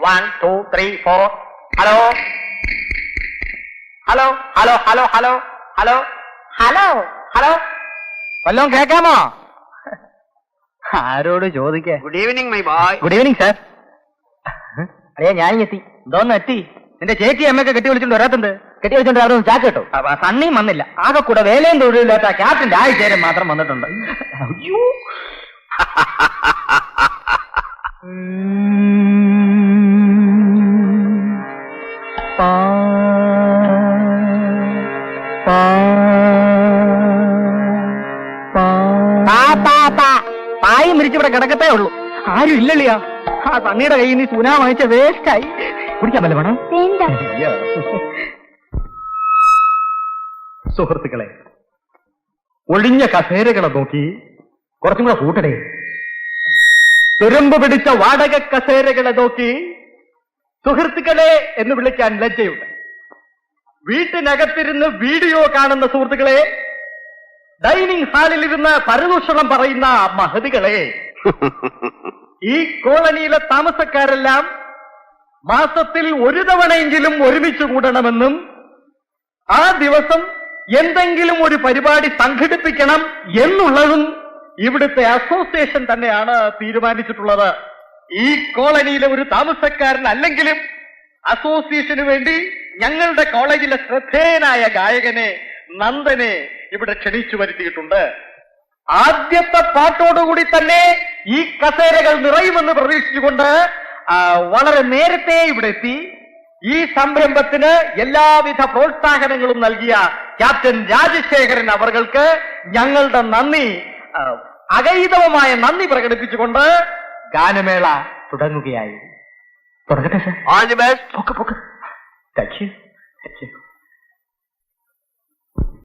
1 2 3 4. Hello hello hello hello hello hello hello hello വല്ലതും കേൾക്കാമോ? ആരോട് ചോദിക്കേ? Good evening my boy. Good evening sir. അറിയാ ഞാൻ എത്തി. എന്തോന്ന് എത്തി? നിന്റെ ചേച്ചി അമ്മയൊക്കെ കെട്ടി വിളിച്ചോണ്ട് വരാത്തുണ്ട്. കെട്ടി വിളിച്ചോണ്ട് ആരും ചാക്ക് കേട്ടോ. സണ്ണിയും വന്നില്ല. ആകെ കൂടെ വേലയും തൊഴിലില്ലാത്ത ക്യാപ്റ്റന്റെ ആഴ്ചേരം മാത്രം വന്നിട്ടുണ്ട്. അയ്യോ പായി മിരിച്ചിവിടെ കിടക്കത്തേ ഉള്ളൂ. ആരും ഇല്ലല്ലിയാ. ആ സണ്ണിയുടെ കയ്യിൽ നിന്ന് സുനാ വാങ്ങിച്ച വേസ്റ്റായി. കുടിക്കാൻ വല്ല വേണം? സുഹൃത്തുക്കളെ, ഒഴിഞ്ഞ കസേരകളെ നോക്കി കുറച്ചും കൂടെ കൂട്ടണേ. തുരുമ്പ് പിടിച്ച വാടക കസേരകളെ നോക്കി സുഹൃത്തുക്കളെ എന്ന് വിളിക്കാൻ ലജ്ജയുണ്ട്. വീട്ടിനകത്തിരുന്ന് വീഡിയോ കാണുന്ന സുഹൃത്തുക്കളെ, ഡൈനിങ് ഹാളിലിരുന്ന് പരദൂഷണം പറയുന്ന മഹതികളെ, ഈ കോളനിയിലെ താമസക്കാരെല്ലാം മാസത്തിൽ ഒരു തവണയെങ്കിലും ഒരുമിച്ച് കൂടണമെന്നും ആ ദിവസം എന്തെങ്കിലും ഒരു പരിപാടി സംഘടിപ്പിക്കണം എന്നുള്ളതും ഇവിടുത്തെ അസോസിയേഷൻ തന്നെയാണ് തീരുമാനിച്ചിട്ടുള്ളത്. ഈ കോളനിയിലെ ഒരു താമസക്കാരൻ അല്ലെങ്കിലും അസോസിയേഷന് വേണ്ടി ഞങ്ങളുടെ കോളേജിലെ ശ്രദ്ധേയനായ ഗായകനെ നന്ദനെ ഇവിടെ ക്ഷണിച്ചു വരുത്തിയിട്ടുണ്ട്. ആദ്യത്തെ പാട്ടോടുകൂടി തന്നെ ഈ കസേരകൾ നിറയുമെന്ന് പ്രതീക്ഷിച്ചുകൊണ്ട് വളരെ നേരത്തെ ഇവിടെ എത്തി ഈ സംരംഭത്തിന് എല്ലാവിധ പ്രോത്സാഹനങ്ങളും നൽകിയ ക്യാപ്റ്റൻ രാജശേഖരൻ അവർക്ക് ഞങ്ങളുടെ നന്ദി, അഗൈതവമായ നന്ദി പ്രകടിപ്പിച്ചുകൊണ്ട് ഗാനമേള തുടങ്ങുകയായി. തുടങ്ങട്ടെ sir. All the best. Thank you.